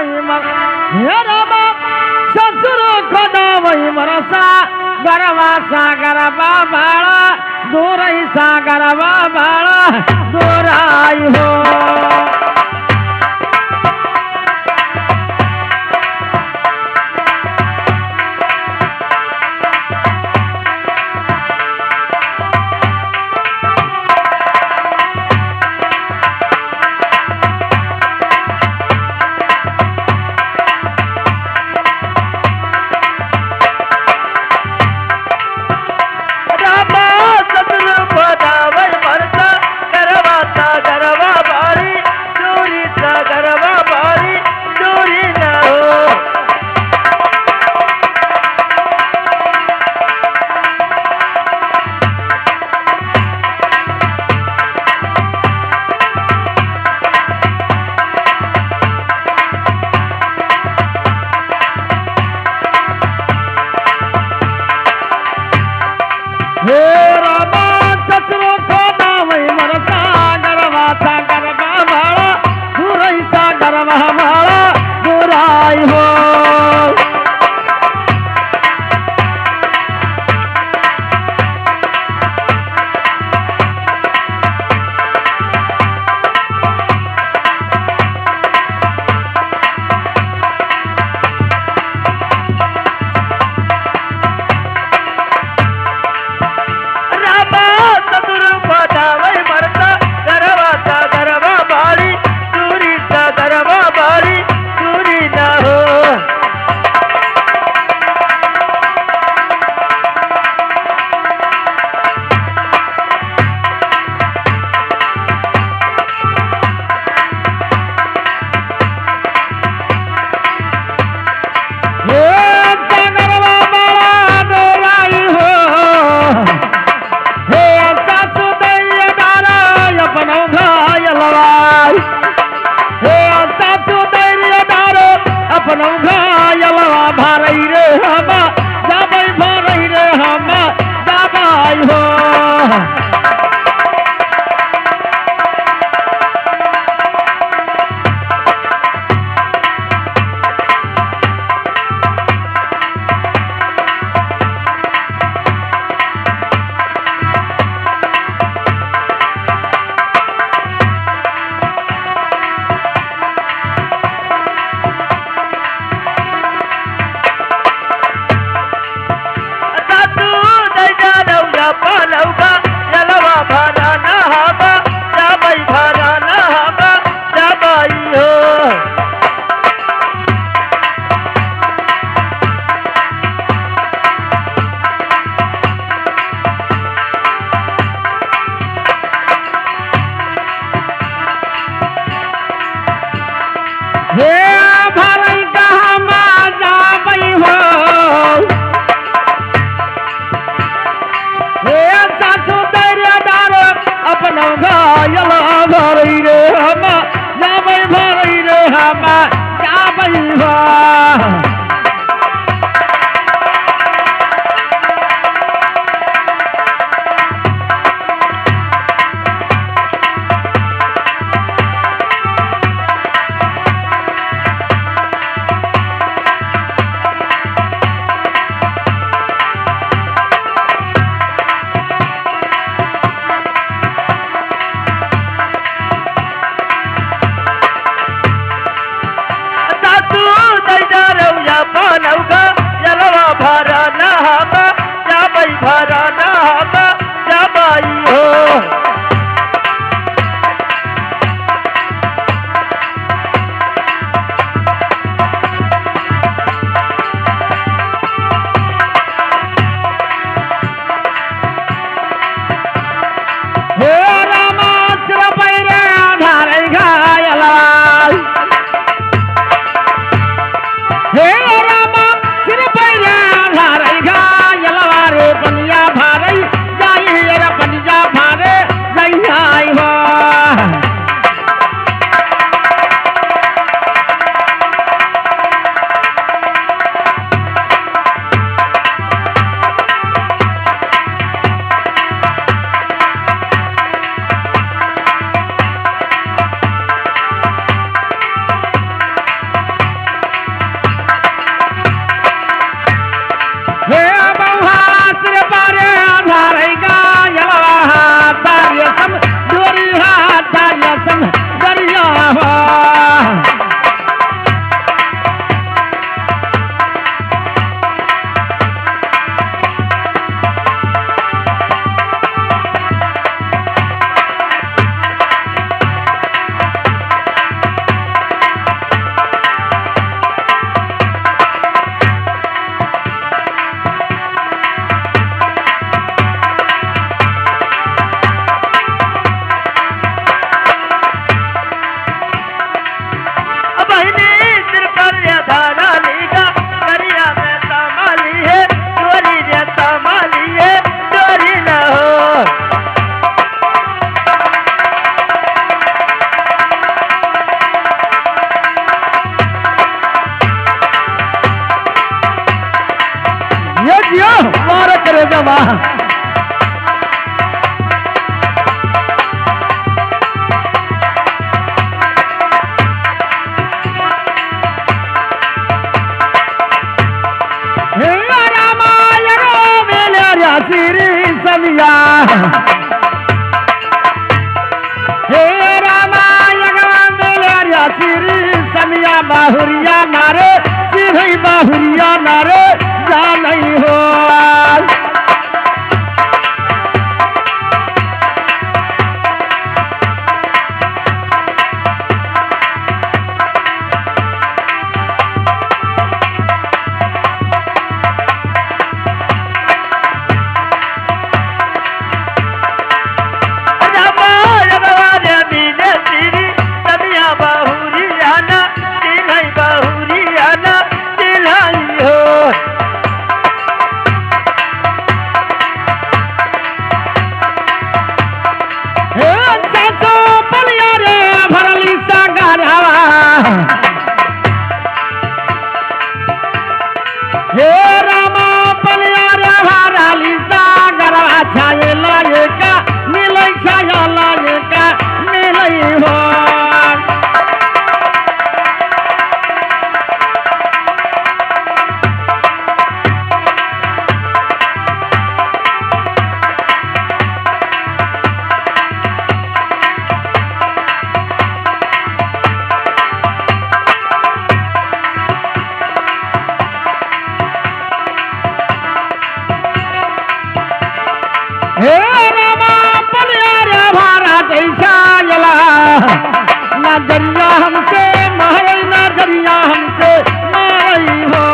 वही मर हे राम ससुर खदा वही मरसा गरवा सागर बाबाड़ा दूरई सागर बाबाड़ा दूराई हो श्री समिया हे रामा यगवा मेले श्री समिया बाहुरिया नारे श्री बाहुरिया नारे जा नहीं हो हे रामा पलिया भराली सागरवा छाये लाये का मिलै छाया लाये का मिलै हो हे रामा पलिया भारा जैसा जला नजरिया हमसे मारे नजरिया हमसे मारी हो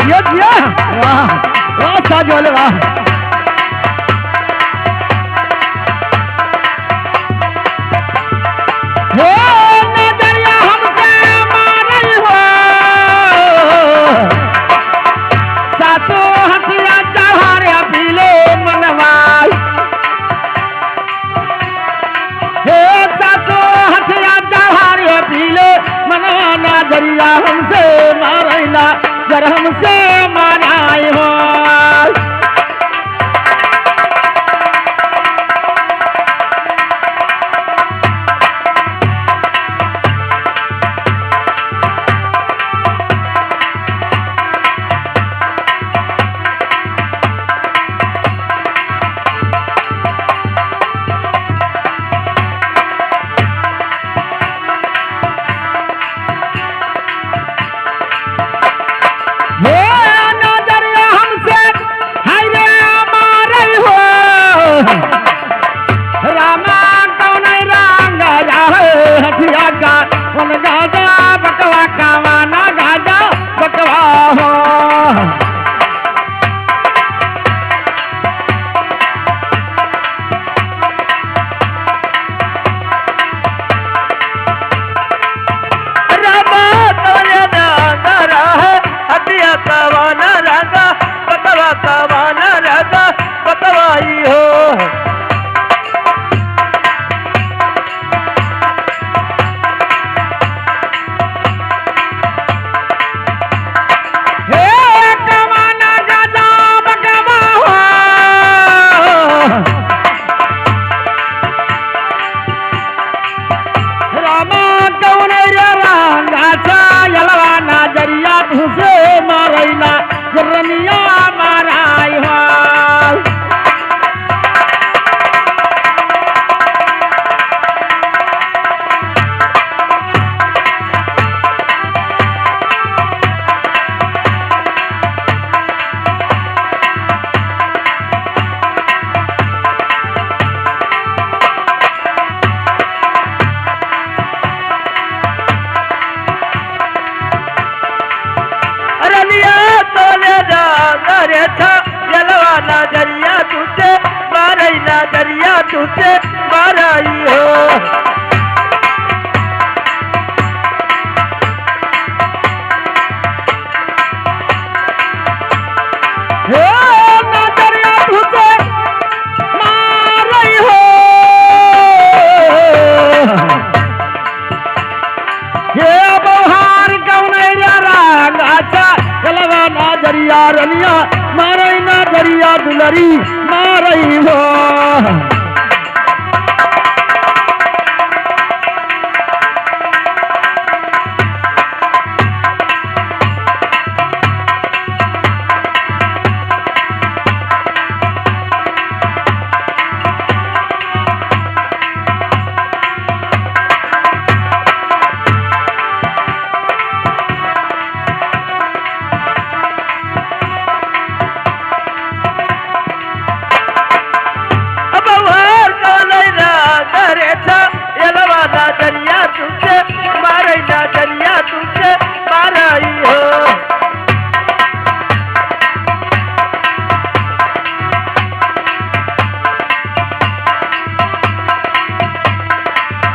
वाह वाह साजोले वाह हे नजरिया हमसे मारई हो सासो हथिया चढ़ारे पीले मनवाई हे सासो हथिया चढ़ारे पीले मनवा नजरिया हमसे मारैला जर हमसे मानाई हो रामा कौन रंग हथिया का गाजा बकवा कावाना गाजा बकवा हो रामा कौन रंग हथिया कावाना रंगा बकवा कावाना रंगा बकवाई हो तुझे मारैला रनिया माराई हो नजरिया तुझे मारई नजरिया तुझे मारई हो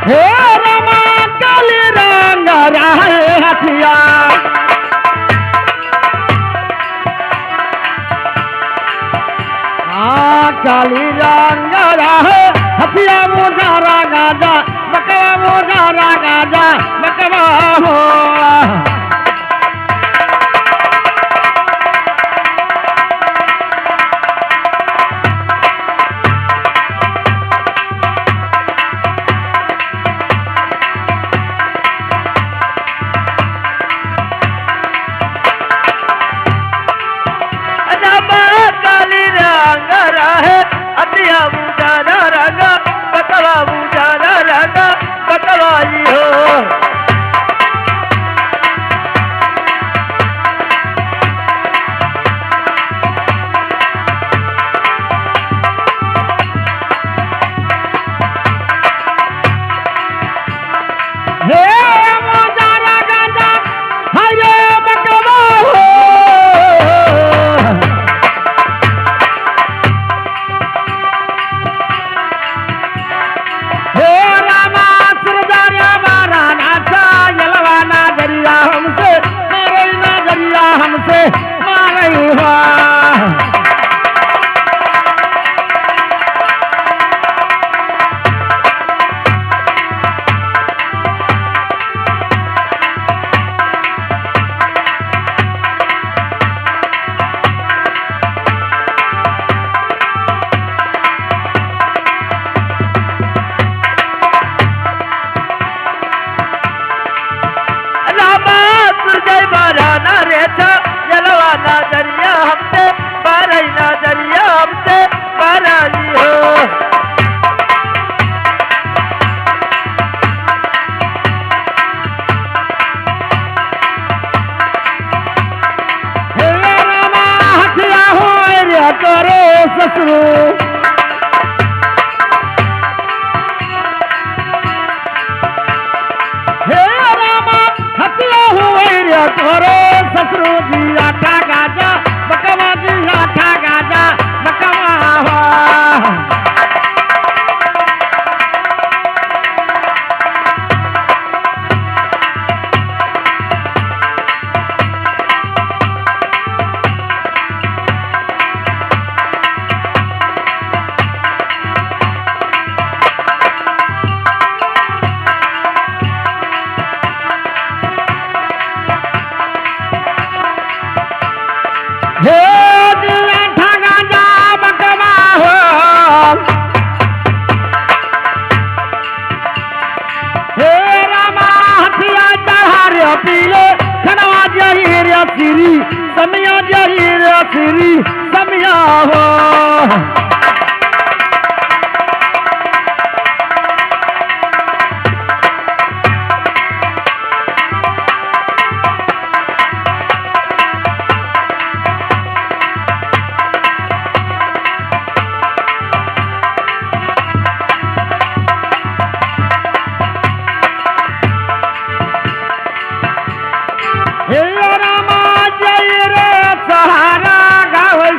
हे रामा काली रंग रहे हथिया काली रंग रहे हथिया मोजारा गाजा बकवा मोजारा गाजा बकवा हो नजरिया हमसे बारह नजरिया हमसे बारह हो हथिया हो करो ससुरो हे रामा हथिया हो करो ससुरो जी आटा गाजा बकवा जी आटा गाजा बकवा सिरी समिया जही सिरी समिया हो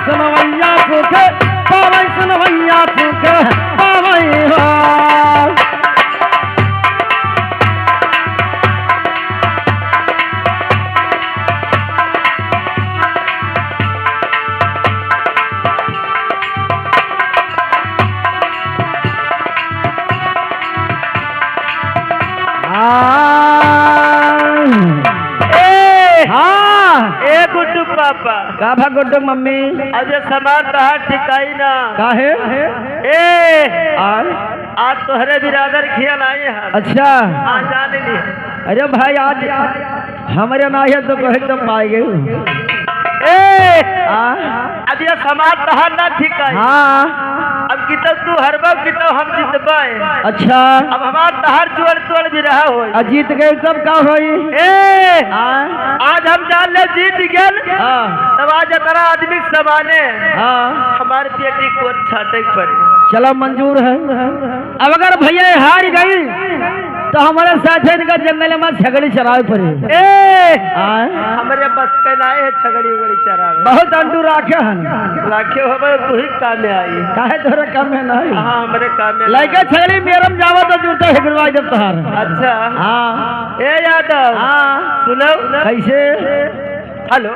सुनवैया सुख पावै सुनवैया सुख पावै हो गुड्डू पापा का भा गुड्डू मम्मी अजय समाज कहा ठिकाई ना काहे ए आज तोहरे बिरादर खियल आए हैं। अच्छा हाँ जान ली। अरे भाई आज हमारे ना है तो कहे तो पाएंगे अब ये समाज कहा ना ठिकाई। हाँ अब कितब तू हरबा कितब हम जीतबाए। अच्छा अब हमार तहार जोड़ तोड़ भी रहा हो जीत गए सब का होई आज हम जान ले जीत गए तब आज इतना आदमी समाने हमारे बेटी को छाटे पड़े। चलो मंजूर है। अब अगर भैया हार गई तो हमारे साथ इनका जंगल में छगड़ी चरावे पड़े। हमारे बस के नाए है छगड़ी उगड़ी चरावे। बहुत अंडू राखे हन राखे हो तू ही काम में आई काहे तोरे काम में नहीं। हां हमारे काम में लइका छगड़ी मेरम जावा तो जूता हिगड़वाई जब तोहार। अच्छा हां ए यादव हां सुनो कैसे हेलो